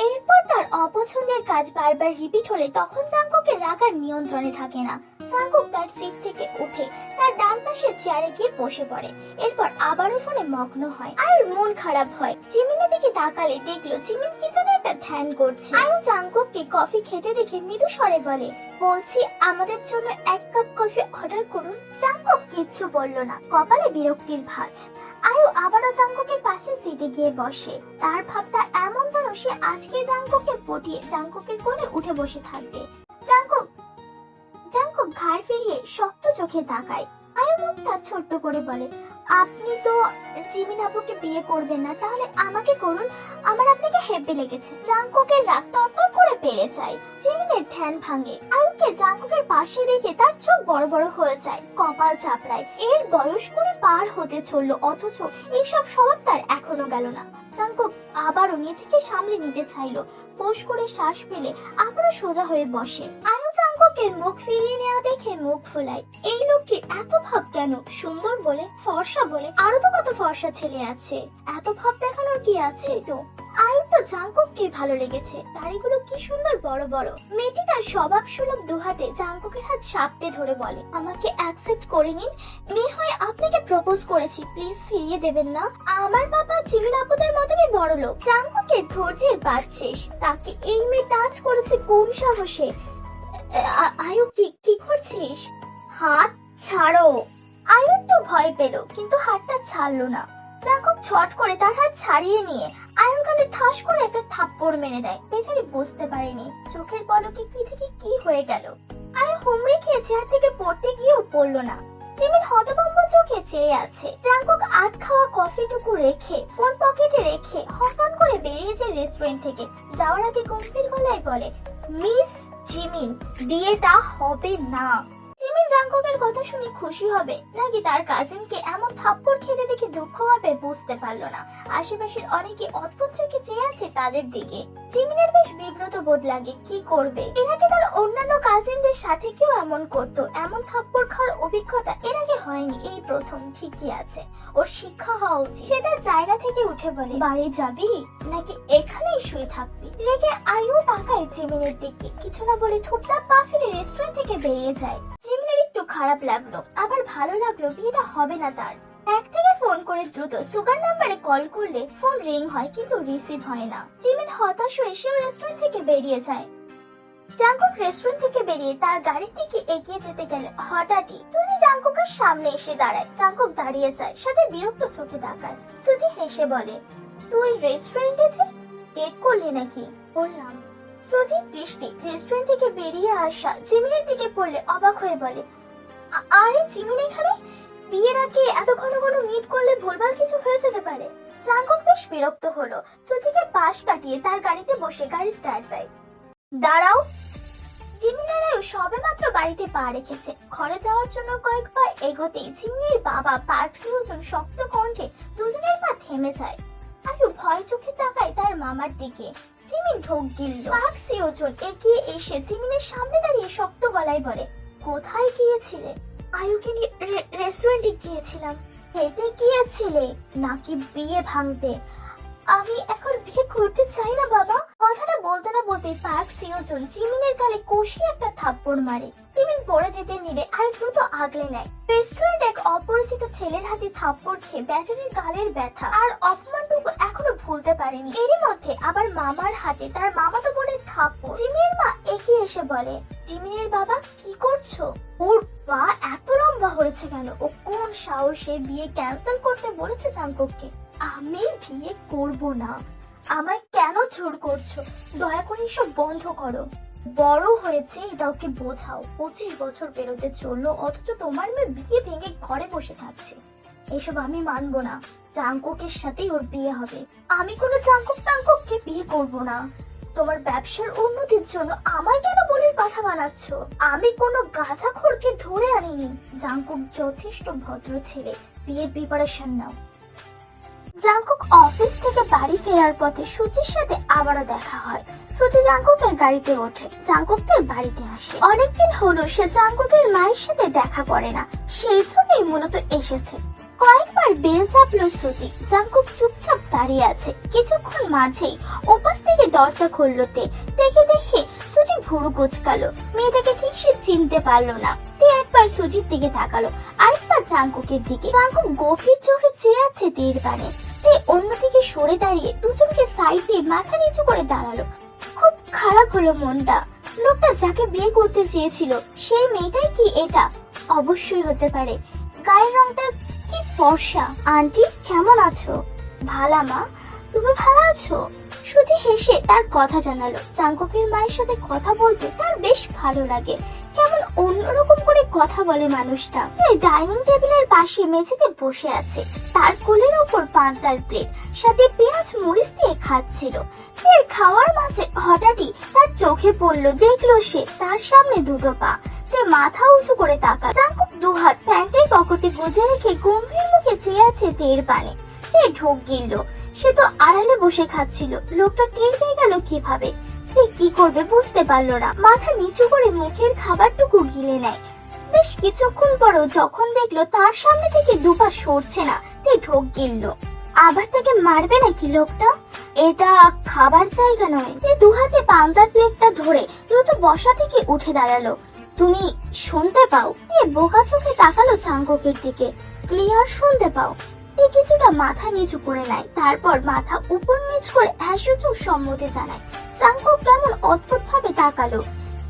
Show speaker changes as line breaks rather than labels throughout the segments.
এরপর তার অপছন্দের কাজ বারবার রিপিট হলে তখন জাঙ্কুকের রাগ আর নিয়ন্ত্রণে থাকে না। জাঙ্কুক তার সিট থেকে উঠে তার ডান পাশে চেয়ারে গিয়ে বসে পড়ে। এরপর আবারও ফোনে মগ্ন হয়। আয়ুর মন খারাপ হয়। জিমিনের দিকে তাকালে দেখলো জিমিন কি যেন একটা ধ্যান করছে। আয়ু জাঙ্কুককে কফি খেতে দেখে মৃদু স্বরে বলে, বলছি আমাদের জন্য 1 কাপ কফি অর্ডার করুন। জাঙ্কুক কিচ্ছু বলল না, কপালে বিরক্তির ভাঁজ। আয়ু আবারও জাঙ্কুকের পাশে সিটে গিয়ে বসে। তার ভাবটা এমন যেন সে আজকে জাঙ্কুককে পটিয়ে জাঙ্কুকের কোলে উঠে বসে থাকবে। জাঙ্কুক জাঙ্কুক ঘাড় ফিরিয়ে শক্ত চোখে তাকায়। আয়ু মুখটা ছোট্ট করে বলে, আপনি তো জিমিন আপুকে বিয়ে করবেন না, তাহলে আমাকে করুন, আমার আপনাকে হেব্বে লেগেছে। জাঙ্কুকের রাগ তরতর করে বেড়ে যায়। জিমিনের ধ্যান ভাঙে। আয়ুকে জাঙ্কুকের পাশে দেখে তার চোখ বড় বড় হয়ে যায়, কপাল চাপড়ায়। এর বয়স করে পার হতে চললো, অথচ এইসব স্বভাব তার এখনো গেল না। জাঙ্কুক আবারও নিজেকে সামলে নিতে চাইলো। পোষ করে শ্বাস ফেলে আবারও সোজা হয়ে বসে। আয়ু জাঙ্কুকের মুখ ফিরিয়ে নেওয়া দেখে মুখ ফোলায়। এই লোকটি এত ভাব কেন? সুন্দর বলে, ফর্সা বলে, আরো তো কত ফর্সা ছেলে আছে, এত ভাব দেখানোর কি আছে? তো আয়ুর তো জাঙ্কুককে ভালো লেগেছে, দাড়িগুলো কি সুন্দর বড় বড়। মেয়েটি তার স্বভাব সুলভ দুহাতে জাঙ্কুকের হাত চাপটে ধরে বলে, আমাকে অ্যাকসেপ্ট করে নিন, মেয়ে হয়ে আপনাকে প্রপোজ করেছি, প্লিজ ফিরিয়ে দেবেন না। আমার বাবা জিমিন আপুদের মতনই বড় লোক। জাঙ্কুকের ধৈর্যের বাদ শেষ। তাকে এই মেয়ে টাচ করেছে কোন সাহসে? আয়ু কি করছিস? হাত ছাড়ো। আয়ু একটু ভয় পেল, কিন্তু হাতটা ছাড়লো না। জাঙ্কুক ছট করে তার হাত ছাড়িয়ে নিয়ে আয়ুর গালে ঠাস করে একটা থাপ্পড় মেরে দেয়। বেচারি বুঝতে পারেনি চোখের পলকে কি থেকে কি হয়ে গেল। আয়ু হুমড়ি খেয়ে চেয়ার থেকে পড়তে গিয়েও পড়লো না। জিমিন হতভম্ব চোখে চেয়ে আছে। জাঙ্কুক আধ খাওয়া কফিটুকু রেখে ফোন পকেটে রেখে হঠাৎ করে বেরিয়ে যায় রেস্টুরেন্ট থেকে। যাওয়ার আগে গম্ভীর গলায় বলে, মিস জিমিন, বিয়েটা হবে না। জিমিন জাঙ্কুকের কথা শুনে খুশি হবে নাকি তার কাজিনকে এমন থাপ্পড় খেতে দেখে দুঃখ হবে বুঝতে পারলো না। আশেপাশের অনেকে অদ্ভুত চোখে চেয়ে আছে তাদের দিকে। জিমিনের বেশ বিব্রত বোধ লাগে, কি করবে? এর আগে তার অন্যান্য কাজিনদের সাথে কেউ এমন করতো, এমন থাপ্পড় খাওয়ার অভিজ্ঞতা এর আগে হয়নি, এই প্রথম। ঠিকই আছে, ওর শিক্ষা হওয়া উচিত। সে তার জায়গা থেকে উঠে বলে, বাড়ি যাবি নাকি এখানেই শুয়ে থাকবি? রেগে আয়ু তাকায় জিমিনের দিকে, কিছু না বলে থুপটা পা ফিরে রেস্টুরেন্ট থেকে বেরিয়ে যায়। জিমিনের একটু খারাপ লাগলো, আবার ভালো লাগলো, বিয়েটা হবে না তার। এক থেকে ফোন করে দ্রুত সুগার নাম্বারে কল করলে ফোন রিং হয় কিন্তু রিসিভ হয় না। জিমিন হতাশ হয়ে সেও রেস্টুরেন্ট থেকে বেরিয়ে যায়। জাঙ্কুক রেস্টুরেন্ট থেকে বেরিয়ে তার গাড়ির দিকে এগিয়ে যেতে গেলে হঠাৎই সুজি জাঙ্কুকের সামনে এসে দাঁড়ায়। জাঙ্কুক দাঁড়িয়ে যায়, সাথে বিরক্ত চোখে তাকায়। সুজি হেসে বলে, তুই রেস্টুরেন্টে যে ডেট করলি নাকি? বললাম। সুজির দৃষ্টি রেস্টুরেন্ট থেকে বেরিয়ে আসা জিমিনের দিকে পড়লে অবাক হয়ে বলে, আরে জিমিন এখানে? বিয়ের আগে এত ঘন ঘন মিট করলে ভুলভাল কিছু হয়ে যেতে পারে। জাঙ্কুক বেশ বিরক্ত হলো। সুজিকে পাশ কাটিয়ে তার গাড়িতে বসে গাড়ি স্টার্ট দেয়। দাঁড়াও। জিমিনারাও সবে মাত্র বাড়িতে পা রেখেছে। ঘরে যাওয়ার জন্য কয়েক পা এগোতেই জিমিনের বাবা পার্ক সিওজন শক্ত কণ্ঠে দুজনের পা থেমে যায়। আয়ু ভয় চোখে তাকায় তার মামার দিকে। জিমিন ঢোক গিলল। পার্ক সিওজন এগিয়ে এসে জিমিনের সামনে দাঁড়িয়ে শক্ত গলায় বলে, কোথায় গিয়েছিলে? আয়ুকে নিয়ে রেস্টুরেন্টে গিয়েছিলাম। খেতে গিয়েছিলে নাকি বিয়ে ভাঙতে? আমি এখন বিয়ে করতে চাই না বাবা। কথাটা বলতে না বলতে পার্ক সিওজন জিমিনের গালে কষিয়ে একটা থাপ্পড় মারে। জিমিন পড়ে যেতে নিলে আয়ু দ্রুত আগলে নেয়। রেস্টুরেন্ট এক অপরিচিত ছেলের হাতে থাপ্পড় খেয়ে বেচারির গালের ব্যথা আর অপমানটুকু এখনো ভুলতে পারেনি। এরই মধ্যে আবার মামার হাতে তার মামাতো বোনের থাপ্পড়। জিমিনের মা এগিয়ে এসে বলে, জিমিনের বাবা কি করছো? ওর পা এত লম্বা হয়েছে কেন? ও কোন সাহসে বিয়ে ক্যান্সেল করতে বলেছে জাঙ্কুককে? আমি বিয়ে করব না। আমায় কেন জোর করছো? দয়া করে এসব বন্ধ করো। বড় হয়েছে এটা ওকে বোঝাও। 25 বছর পেরোতে চললো, অথচ তোমার মেয়ে বিয়ে ভেঙে ঘরে বসে থাকছে। এসব আমি মানবো না। জাঙ্কুকের সাথেই ওর বিয়ে হবে। আমি কোনো জাঙ্কুককে বিয়ে করব না। তোমার ব্যবসার উন্নতির জন্য আমায় কেন বলির পাঠা বানাচ্ছ? আমি কোনো গাঁজাখোরকে ধরে আনিনি। জাঙ্কুক যথেষ্ট ভদ্র ছেলে, বিয়ের প্রিপারেশন নাও। জাংকুক অফিস থেকে বাড়ি ফেরার পথে সুজির সাথে আবারও দেখা হয়। সুজি জাংকুকের গাড়িতে ওঠে, জাংকুকের বাড়িতে আসে। অনেকদিন হলো সে জাংকুকের মায়ের সাথে দেখা করে না, সেই জন্যই মূলত এসেছে। কয়েকবার বেল চাপলো সুজি, জাংকুক চুপচাপ দাঁড়িয়ে আছে। কিছুক্ষণ মাঝেই ওপাশ থেকে দরজা খুললো দেখে সুজি ভুরু কুচকালো। মেয়েটাকে ঠিক সে চিনতে পারলো না। তে একবার সুজির দিকে তাকালো, আরেকবার জাংকুকের দিকে। জাংকুক গভীর চোখে চেয়ে আছে তীর পানে। তে অন্যদিকে সরে দাঁড়িয়ে দুজনকে সাইড দিয়ে মাথা নিচু করে দাঁড়ালো। খুব খারাপ হলো মনটা। লোকটা যাকে বিয়ে করতে চেয়েছিল সেই মেয়েটাই কি এটা? অবশ্যই হতে পারে। গায়ের রংটা কি ফর্সা। আন্টি কেমন আছো? ভালা মা, তুমি ভালো আছো? সুজি হেসে তার কথা জানালো। জাংকুকের মায়ের সাথে কথা বলতে তার বেশ ভালো লাগে, কেমন অন্যরকম করে কথা বলে মানুষটা। ডাইনিং টেবিলের পাশে মেঝেতে বসে আছে, তার কোলের ওপর পান্তার প্লেট, সাথে পেঁয়াজ মরিচ দিয়ে খাচ্ছিল। এর খাওয়ার মাঝে হঠাৎই তার চোখে পড়লো, দেখলো সে তার সামনে দুটো পা। তে মাথা উঁচু করে তাকা। জাংকুক দুহাত প্যান্টের পকেটে গুজে রেখে গম্ভীর মুখে চেয়ে আছে তীর পানে। তে ঢোক গিলল, সে তো আড়ালে বসে খাচ্ছিল। লোকটা টের পেয়ে গেল কিভাবে? তে কি করবে বুঝতে পারলো না। মাথা নিচু করে মুখের খাবারটুকু গিলে নেয়। বেশ কিছুক্ষণ পরও যখন দেখলো তার সামনে থেকে দুপা সরছে না, তে ঢোক গিলল। আবার তাকে মারবে নাকি লোকটা? এটা খাবার জায়গা নয়। তে দুহাতে পান্তার প্লেটটা ধরে দ্রুত বসা থেকে উঠে দাঁড়ালো। তুমি শুনতে পাও? এ বোকা চোখে তাকালো জাংকুকের দিকে। ক্লিয়ার শুনতে পাও? তে কিছুটা মাথা নিচু করে নেয়, তারপর মাথা উপর নিচ করে হ্যাঁসূচক সম্মতি জানায়। জাংকুক কেমন অদ্ভুত ভাবে তাকালো।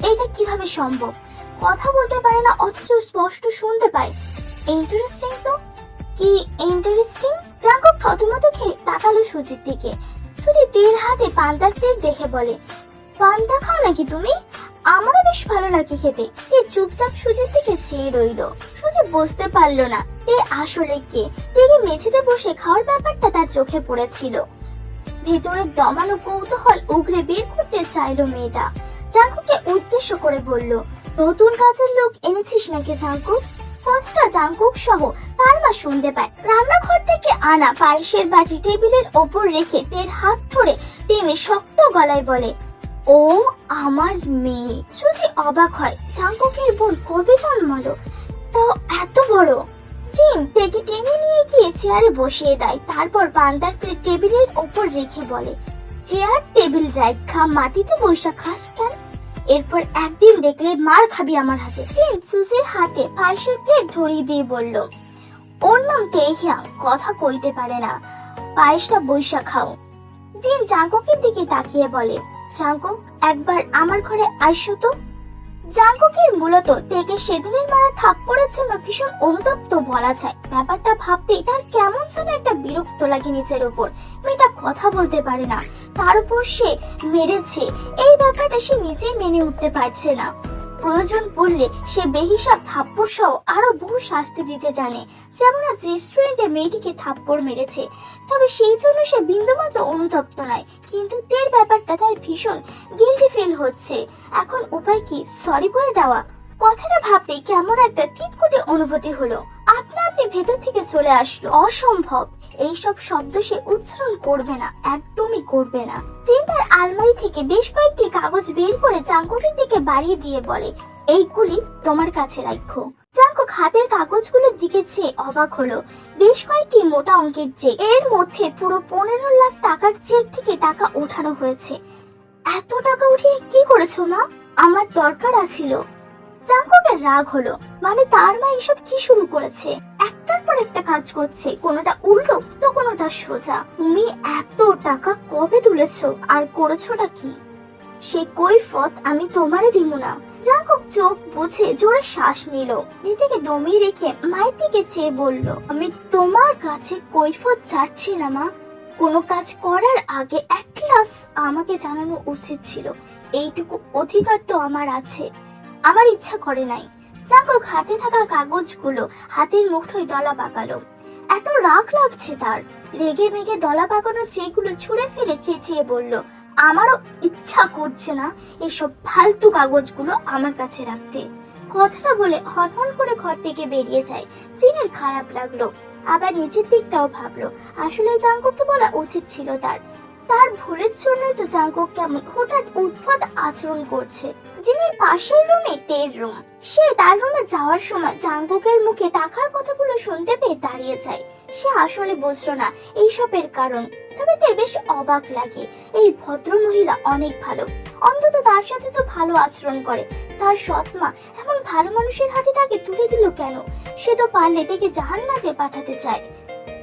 এটা কিভাবে সম্ভব? কথা বলতে পারে না অথচ স্পষ্ট শুনতে পায়। ইন্টারেস্টিং তো। কি ইন্টারেস্টিং? জাংকুক থতমত খেয়ে তাকালো সুজির দিকে। সুজি তীর হাতে পান্তার প্লেট দেখে বলে, পান্তা খাও নাকি তুমি? আমারও বেশ ভালো লাগে খেতে। তে চুপচাপ সুজির দিকে চেয়ে রইল। সুজি বুঝতে পারলো না তে আসলে কে। তেকে মেঝেতে বসে খাওয়ার ব্যাপারটা তার চোখে পড়েছিল। ভেতরের দমানো কৌতূহল উগরে বের করতে চাইলো মেয়েটা। জাংকুককে উদ্দেশ্য করে বলল, নতুন কাজের লোক এনেছিস নাকি জাংকুক? কথাটা জাংকুক সহ তার মা শুনতে পায়। রান্নাঘর থেকে আনা পায়েসের বাটি টেবিলের ওপর রেখে তের হাত ধরে টেনে শক্ত গলায় বলে, ও আমার মেয়ে। সুজি অবাক হয়, জাংকুকের বোন কবে জন্মালো, তাও এত বড়। জিন তেকে টেনে নিয়ে গিয়ে চেয়ারে বসিয়ে দেয়, তারপর পান্তার প্লেট টেবিলের ওপর রেখে বলে, চেয়ার টেবিল রাখা মাটিতে বসা খাস কেন? এরপর একদিন দেখলে মার খাবি আমার হাতে। জিন সুজির হাতে পায়েসের প্লেট ধরিয়ে দিয়ে বলল, ওর নাম তেহিয়াং, কথা কইতে পারে না, পায়েসটা বইসা খাও। জিন জাংকুকের দিকে তাকিয়ে বলে, জাংকুক একবার আমার ঘরে আইসো তো। জাংকুকের মূলত তেকে সেদিনের মারা থাপ্পড়ের জন্য ভীষণ অনুতপ্ত বলা যায়। ব্যাপারটা ভাবতেই তার কেমন যেন একটা বিরক্ত লাগে নিজের উপর। মেয়েটা কথা বলতে পারে না, তার উপর সে মেরেছে, এই ব্যাপারটা সে নিজেই মেনে উঠতে পারছে না। প্রয়োজন পড়লে সে বেহিসাব থাপ্পড় সহ আরো বহু শাস্তি দিতে জানে, যেমন আজ রেস্টুরেন্টে মেয়েটিকে থাপ্পড় মেরেছে। তবে সেই জন্য সে বিন্দুমাত্র অনুতপ্ত নয়, কিন্তু তের ব্যাপারটা তার ভীষণ গিল্টি ফিল হচ্ছে। এখন উপায় কি? সরি বলে দেওয়া? কথাটা ভাবতেই কেমন একটা তিতকুটে অনুভূতি হলো। আপনা আপনি ভেতর থেকে চলে আসলো, অসম্ভব। এইসব শব্দ সে উচ্চারণ করবে না, একদমই করবে না। চিন্তার আলমারি থেকে বেশ কয়েকটি কাগজ বের করে জাংকুকের দিকে বাড়িয়ে দিয়ে বলে, এইগুলি তোমার কাছে রাখো। জাংকুক হাতের কাগজগুলোর দিকে চেয়ে অবাক হলো। বেশ কয়েকটি মোটা অঙ্কের চেক, এর মধ্যে পুরো 15 লাখ টাকার চেক থেকে টাকা ওঠানো হয়েছে। এত টাকা উঠিয়ে কি করেছো মা? আমার দরকার আছিল। জাংকুকের রাগ হলো, মানে তার মা এসব কি শুরু করেছে? একটার পর একটা কাজ করছে, কোনোটা উল্টো তো কোনোটা সোজা। তুমি এত টাকা কবে তুলেছো আর করেছোটা কি? সে কৈফত আমি তোমারে দিব না। জাংকুক চোখ বুঝে জোরে শ্বাস নিল, নিজেকে দমিয়ে রেখে মায়ের দিকে চেয়ে বলল, আমি তোমার কাছে কৈফত চাচ্ছি না মা। কোনো কাজ করার আগে এক ক্লাস আমাকে জানানো উচিত ছিল। এইটুকু অধিকার তো আমার আছে। আমার ইচ্ছা করে নাই। জাংকুক হাতে থাকা কাগজগুলো হাতের মুঠোয় দলা পাকালো। এত রাগ লাগছে তার, রেগে মেগে দলা পাকানো চেকগুলো ছুঁড়ে ফেলে চেঁচিয়ে বলল, আমারও ইচ্ছা করছে না এসব ফালতু কাগজগুলো আমার কাছে রাখতে। কথাটা বলে হনহন করে ঘর থেকে বেরিয়ে যায়। জিনের খারাপ লাগলো, আবার নিজের দিকটাও ভাবলো। আসলে জাঙ্কুককে বলা উচিত ছিল তার ভুলের জন্যই তো জাঙ্কুক কেমন হঠাৎ উদ্ভট আচরণ করছে। জিমির পাশের রুমে তের রুম। সে তার রুমে যাওয়ার সময় জাঙ্কুকের মুখে টাকার কথাগুলো শুনতে পেয়ে দাঁড়িয়ে যায়। সে আসলে বুঝলো না এইসবের কারণ, তবে তের বেশ অবাক লাগে। এই ভদ্র মহিলা অনেক ভালো, অন্তত তার সাথে তো ভালো আচরণ করে। তার সৎমা এমন ভালো মানুষের হাতে তাকে তুলে দিল কেন? সে তো পারলে তাকে জাহান্নাতে পাঠাতে চায়।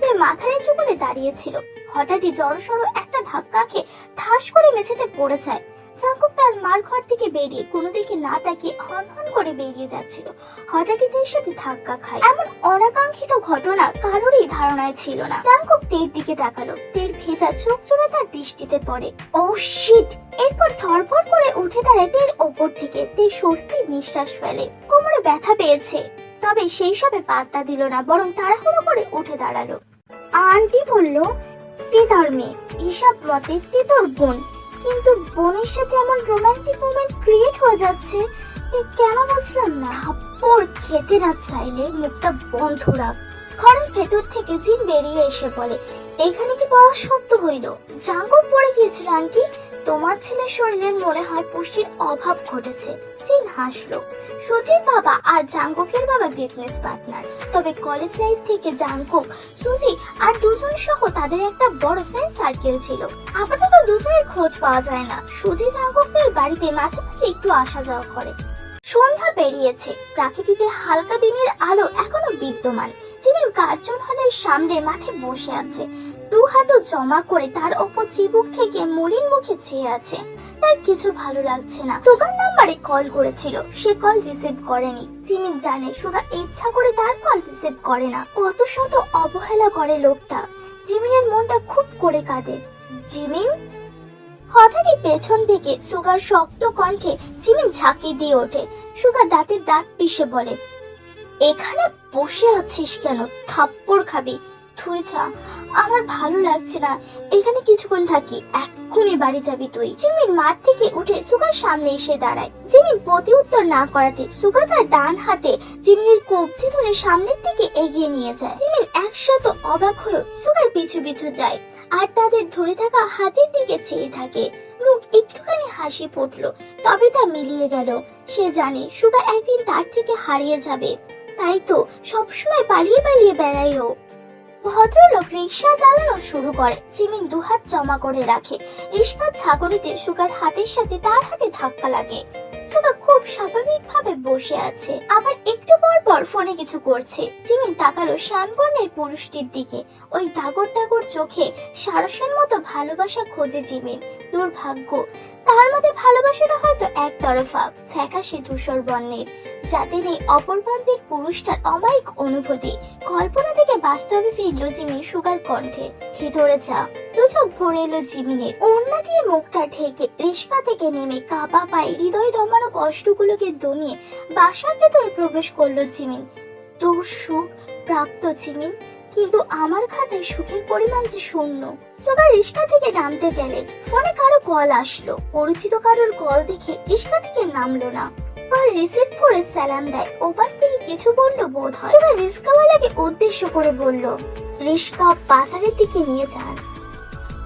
তে মাথা নিচু করে দাঁড়িয়েছিল। হঠাৎই জড়সড় একটা ধাক্কা খেয়ে ঠাস করে মেঝেতে পড়ে যায়। জাঙ্কুক তার মার ঘর থেকে বেরিয়ে কোনো দিকে না তাকিয়ে হন হন করে বেরিয়ে যাচ্ছিল। হঠাৎই তের সাথে ধাক্কা খায়। এমন অনাকাঙ্ক্ষিত ঘটনা কারোরই ধারণায় ছিল না। জাঙ্কুক তের দিকে তাকালো। তের ভেজা চোখ জোড়া তার দৃষ্টিতে পড়ে। ও শিট! এরপর ধরপড় করে উঠে দাঁড়ায় তের ওপর থেকে। তে স্বস্তির নিঃশ্বাস ফেলে। কোমরে ব্যথা পেয়েছে, তবে সেই সবে পাত্তা দিল না, বরং তাড়াহুড়ো করে উঠে দাঁড়ালো। আন্টি বলল তে তার মেয়ে, হিসাব মতে তে তোর বোন, কিন্তু বোনের সাথে এমন রোমান্টিক মোমেন্ট ক্রিয়েট হয়ে যাচ্ছে কেন বুঝলাম না। থাপ্পড় খেতে না চাইলে মুখটা বন্ধ রাখ। ঘরের ভেতর থেকে জিন বেরিয়ে এসে বলে, এখানে কি বড় শব্দ হইল? জাঙ্কুক পড়ে গিয়েছিল আন্টি। তোমার ছেলের শরীরের মনে হয় পুষ্টির অভাব ঘটেছে। জিন হাসলো। সুজির বাবা আর জাঙ্কুকের বাবা বিজনেস পার্টনার, তবে কলেজ লাইফ থেকে জাঙ্কুক, সুজি আর দুজন সহ তাদের একটা বড় ফ্রেন্ড সার্কেল ছিল। আপাতত দুজনের খোঁজ পাওয়া যায় না। সুজি জাঙ্কুকদের বাড়িতে মাঝে মাঝে একটু আসা যাওয়া করে। সন্ধ্যা পেরিয়েছে, প্রাকৃতিতে হালকা দিনের আলো এখনো বিদ্যমান। জিমিন কার্জন হলের সামনে মাঠে বসে আছে, দু হাঁটু জমা করে তার ওপর চিবুক থেকে মলিন মুখে চেয়ে আছে। তার কিছু ভালো লাগছে না। সুগার নাম্বারে কল করেছিল, সে কল রিসিভ করেনি। জিমিন জানে সুগা ইচ্ছা করে তার কল রিসিভ করে না। কত শত অবহেলা করে লোকটা। জিমিনের মনটা খুব করে কাঁদে। জিমিন! হঠাৎই পেছন থেকে সুগার শক্ত কণ্ঠে জিমিন ঝাঁকি দিয়ে ওঠে। সুগা দাঁতের দাঁত পিষে বলে, এখানে বসে আছিস কেন? থাপ্পড় খাবি। তুই যা, আমার ভালো লাগছে না এখানে কিছুক্ষণ থাকি, এক্ষুনি বাড়ি যাবি তুই। জিমিন মাঠ থেকে উঠে সুগার সামনে এসে দাঁড়ায়। জিমিন প্রতি উত্তর না করাতে সুগা তার ডান হাতে জিমিনের কবজি ধরে সামনের দিকে এগিয়ে নিয়ে যায়। জিমিন একশত অবাক হয়ে সুগার পিছু পিছু যায় আর তাদের ধরে থাকা হাতের দিকে চেয়ে থাকে। মুখ একটুখানি হাসি ফুটলো, তবে তা মিলিয়ে গেল। সে জানে সুগা একদিন তার থেকে হারিয়ে যাবে, তাই তো সবসময় পালিয়ে পালিয়ে বেড়ায় ও। ভদ্রলোক রিক্সা চালানো শুরু করে। জিমিন দুহাত জমা করে রাখে। রিক্সার ছাগনিতে সুগার হাতের সাথে তার হাতে ধাক্কা লাগে। সুগা খুব স্বাভাবিকভাবে বসে আছে, আবার একটু পর পর ফোনে কিছু করছে। জিমিন তাকালো শ্যামবর্ণের পুরুষটির দিকে। ওই ডাগর ডাগর চোখে সারসের মতো ভালোবাসা খোঁজে জিমিন। দুর্ভাগ্য, তার মধ্যে ভালোবাসাটা হয়তো একতরফা, ফ্যাকাশে ধূসর বর্ণের, যাতে নেই অপরপন্থীর পুরুষটার অমায়িক অনুভূতি। কল্পনা থেকে বাস্তবে ফিরল জিমিন সুগার কণ্ঠে। ভিতরে যা। দু চোখ ভরে এলো জিমিনের। ওড়না দিয়ে মুখটা ঢেকে রিক্সা থেকে নেমে কাঁপা পায়ে হৃদয় দমানো কষ্টগুলোকে দমিয়ে বাসার ভেতরে প্রবেশ করলো জিমিন। তোর সুখ প্রাপ্ত জিমিন, কিন্তু আমার খাতায় সুখের পরিমাণ যে শূন্য। সুগা রিক্সা থেকে নামতে গেলে ফোনে কারো কল আসলো। পরিচিত কারোর কল দেখে রিক্সা থেকে নামলো না। কল রিসিভ করে সালাম দেয়। ওপাশ থেকে কিছু বললো বোধ হয়। সুগা রিক্সাওয়ালাকে উদ্দেশ্য করে বলল, রিক্সা বাজারের দিকে নিয়ে যান।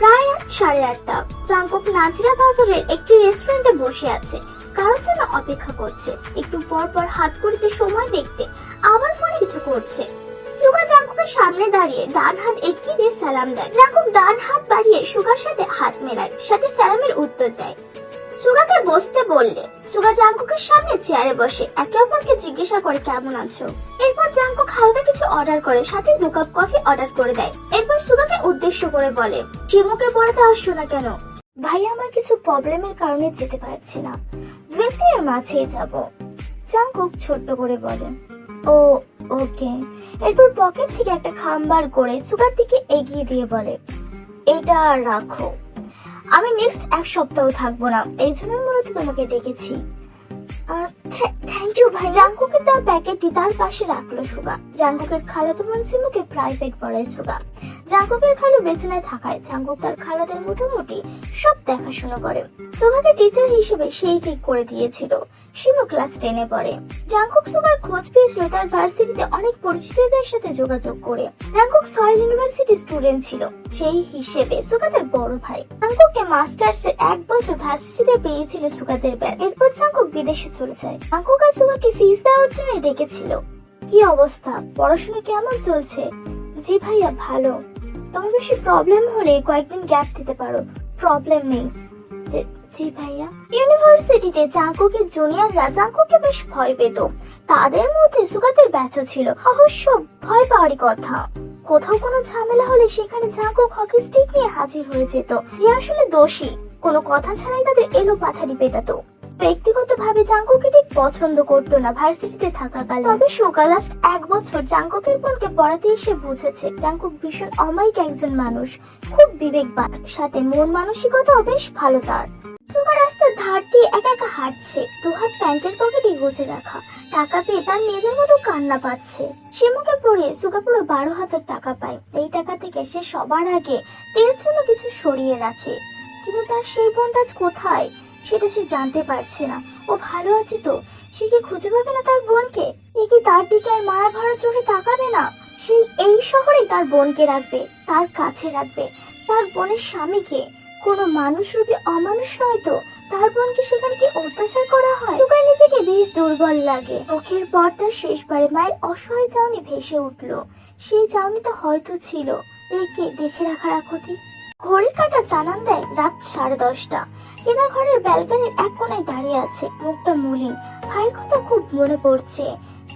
প্রায় রাত 8:30। জাঙ্কুক নাজিরা বাজারের একটি রেস্টুরেন্টে বসে আছে, কারোর জন্য অপেক্ষা করছে। একটু পর পর হাত ঘড়িতে সময় দেখতে আবার ফোনে কিছু করছে। সুগা জাঙ্কুকের সামনে দাঁড়িয়ে ডান হাত এগিয়ে দিয়ে সালাম দেয়। জাঙ্কুক ডান হাত বাড়িয়ে সুগার সাথে হাত মেলায়, সাথে সালামের উত্তর দেয়। সুগাকে বসতে বললে সুগা জাঙ্কুকের সামনে চেয়ারে বসে একে অপরকে জিজ্ঞাসা করে কেমন আছো। এরপর জাঙ্কুক হালকা কিছু অর্ডার করে, সাথে 2 কাপ কফি অর্ডার করে দেয়। এরপর সুগাকে উদ্দেশ্য করে বলে, চিমুকে পড়াতে আসছো না কেন? ভাই, আমার কিছু প্রবলেমের কারণে যেতে পারছি না, 2 দিনের মাঝেই যাব। জাঙ্কুক ছোট্ট করে বলে, ও ওকে। এরপর পকেট থেকে একটা খাম বার করে সুগার দিকে এগিয়ে দিয়ে বলে, এটা রাখো, আমি নেক্সট 1 সপ্তাহ থাকবো না, এই জন্য মূলত তোমাকে ডেকেছি। থ্যাংক ইউ ভাই। জাঙ্কুকের তার প্যাকেটটি তার পাশে রাখলো সুগা। জাঙ্কুকের খালাতো বোন সিমুকে প্রাইভেট পড়ায় সুগা। জাঙ্কুকের খালু বেছানায় থাকায় জাঙ্কুক তার খালাদের মোটামুটি সব দেখাশোনা করে। সুগাকে টিচার হিসেবে সেই ঠিক করে দিয়েছিল। শিমু ক্লাস 10-এ পড়ে। জাঙ্কুক সুগার খোঁজ পেয়েছিল তার ভার্সিটিতে অনেক পরিচিতদের সাথে যোগাযোগ করে। জাঙ্কুক সয়েল ইউনিভার্সিটি স্টুডেন্ট ছিল, সেই হিসেবে সুগাদের বড় ভাই। জাঙ্কুককে মাস্টার্সের 1 বছর ভার্সিটিতে পেয়েছিল সুগাদের ব্যাচ। এরপর জাঙ্কুক বিদেশে চলে যায়। জাঙ্কুক আর সুগাকে ফিস দেওয়ার জন্য ডেকেছিল। কি অবস্থা, পড়াশোনা কেমন চলছে? জি ভাইয়া ভালো। তোমার বেশি প্রবলেম হলে কয়েকদিন গ্যাপ দিতে পারো। প্রবলেম নেই। জি ভাইয়া। ইউনিভার্সিটিতে জাঙ্কুকের জুনিয়ররা জাঙ্কুককে বেশ ভয় পেত। তাদের মধ্যে সুগাতের ব্যাচও ছিল। অবশ্য ভয় পাওয়ারই কথা। কোথাও কোনো ঝামেলা হলে সেখানে জাঙ্কুক হকি স্টিক নিয়ে হাজির হয়ে যেত, যে আসলে দোষী। কোনো কথা ছাড়াই তাদের এলো পাথারি পেটাতো। ব্যক্তিগতভাবে জাঙ্কুকে ঠিক পছন্দ করতো না ভার্সিটিতে থাকাকালে। তবে সুগা লাস্ট 1 বছর জাঙ্কুকের বোনকে পড়াতে এসে বুঝেছে জাঙ্কুক ভীষণ অমায়িক একজন মানুষ, খুব বিবেকবান, সাথে মন মানসিকতাও বেশ ভালো তার। সুগা রাস্তার ধার দিয়ে একা একা হাঁটছে, দুহাত প্যান্টের পকেটে গুজে রাখা। টাকা পেয়ে তার মেয়েদের মতো কান্না পাচ্ছে। শিমুকে পড়ে সুগা পুরো 12,000 টাকা পায়। এই টাকা থেকে সে সবার আগে এর জন্য কিছু সরিয়ে রাখে। কিন্তু তার সেই বোনটা কোথায় সেটা সে জানতে পারছে না। ও ভালো আছে তো? সে কি খুঁজে পাবে না তার বোনকে? এ কি তার দিকে আর মায়া ভরা চোখে তাকাবে না? সেই এই শহরেই তার বোনকে রাখবে, তার কাছে রাখবে। তার বোনের স্বামীকে কোনো মানুষ রূপে অমানুষ নয় তো? তার বোনকে সেখানে কি অত্যাচার করা হয়? সুগার নিজেকে বেশ দুর্বল লাগে। চোখের পর তার শেষবারে মায়ের অসহায় চাউনি ভেসে উঠলো। সেই চাউনিটা হয়তো ছিল দেখে রাখার আকুতি। ঘড়ির কাঁটা জানান দেয় রাত 10:30। কেদার ঘরের ব্যালকনির এক কোণায় দাঁড়িয়ে আছে, মুখটা মলিন। ভাইয়ের কথা খুব মনে পড়ছে।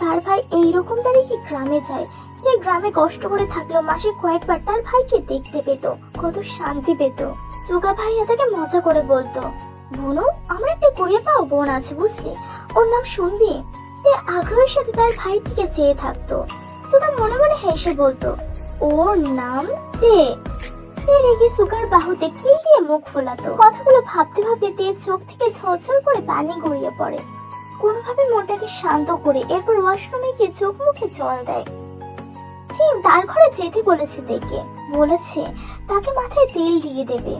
তার ভাই এইরকম দাঁড়িয়ে কি গ্রামে যায়? যে গ্রামে কষ্ট করে থাকলো, মাসে কয়েকবার তার ভাইকে দেখতে পেত, কত শান্তি পেত। সুগা ভাইয়া তাকে মজা করে বলতো, বোনু আমার একটা কুড়িয়ে পাও বোন আছে বুঝলি, ওর নাম শুনবি? সে আগ্রহের সাথে তার ভাই থেকে চেয়ে থাকতো। সুগা মনে মনে হেসে বলতো, ওর নাম দে। রেগে সুগার বাহুতে কিল দিয়ে মুখ ফোলাতো। কথাগুলো ভাবতে ভাবতে তেজ চোখ থেকে ঝরঝর করে পানি গড়িয়ে পড়ে। কোনোভাবে মনটাকে শান্ত করে এরপর ওয়াশরুমে গিয়ে চোখ মুখে জল দেয়। জিম তার ঘরে যেতে বলেছে দেখে, বলেছে তাকে মাথায় তেল দিয়ে দেবে।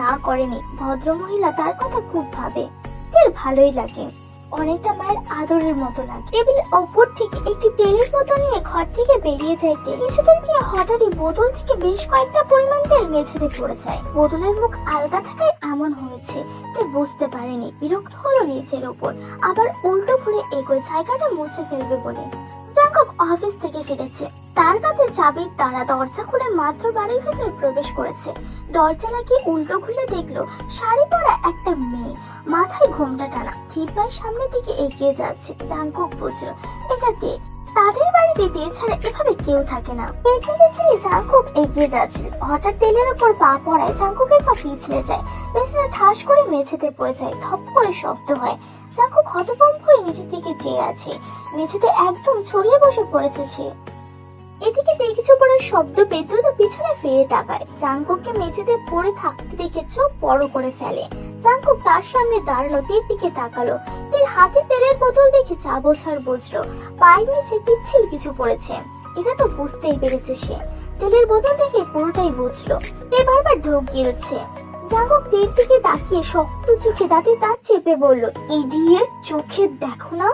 না করেনি। ভদ্র মহিলা তার কথা খুব ভাবে। তেল ভালোই লাগে, অনেকটা মায়ের আদরের মতো লাগে। টেবিলের ওপর থেকে একটি তেলের বোতল নিয়ে ঘর থেকে বেরিয়ে যায় তেল। কিছুদিন গিয়ে হঠাৎই বোতল থেকে বেশ কয়েকটা পরিমাণ তেল মেঝেতে পড়ে যায়। বোতলের মুখ আলগা থাকায় এমন হয়েছে তে বুঝতে পারেনি। বিরক্ত হলো নিজের ওপর, আবার উল্টো ঘুরে এগোয় জায়গাটা মুছে ফেলবে বলে। জাঙ্কুক অফিস থেকে ফিরেছে। তার কাছে চাবির তারা। দরজা খুলে মাত্র বাড়ির ভেতরে প্রবেশ করেছে। দরজা লাগিয়ে উল্টো খুলে দেখলো শাড়ি পরা একটা মেয়ে, মাথায় ঘোমটা টানা, ধীর পায়ে সামনের দিকে এগিয়ে যাচ্ছে। জাঙ্কুক বুঝলো এটাতে তাদের বাড়িতে তেল ছাড়া এভাবে কেউ থাকে না। জাঙ্কুক এগিয়ে যাচ্ছে। হঠাৎ তেলের উপর পা পড়ায় জাঙ্কুকের পা পিছলে যায়। বেচারা ঠাস করে মেঝেতে পড়ে যায়। ধপ করে শব্দ হয়। জাঙ্কুক হতভম্ব হয়ে নিচের দিকে চেয়ে আছে। মেঝেতে একদম ছড়িয়ে বসে পড়েছে সে। এদিকে কিছু পড়ার শব্দ পেয়ে দ্রুত পিছনে ফিরে তাকায়। জাঙ্কুককে মেঝেতে পড়ে থাকতে দেখে চোখ বড় করে ফেলে। জাঙ্কুক তার সামনে দাঁড়ানো তীর দিকে তাকালো। তীর হাতে তেলের বোতল দেখে যা বোঝার বুঝলো। পায়ের নিচে পিচ্ছিল কিছু পড়েছে। এটা তো বুঝতেই পেরেছে সে। তেলের বোতল দেখে পুরোটাই বুঝলো। বারবার ঢোক গিলছে। জাঙ্কুক তীর দিকে তাকিয়ে শক্ত চোখে দাঁতে দাঁত চেপে বলল, ইডিয়েট, চোখে দেখো না।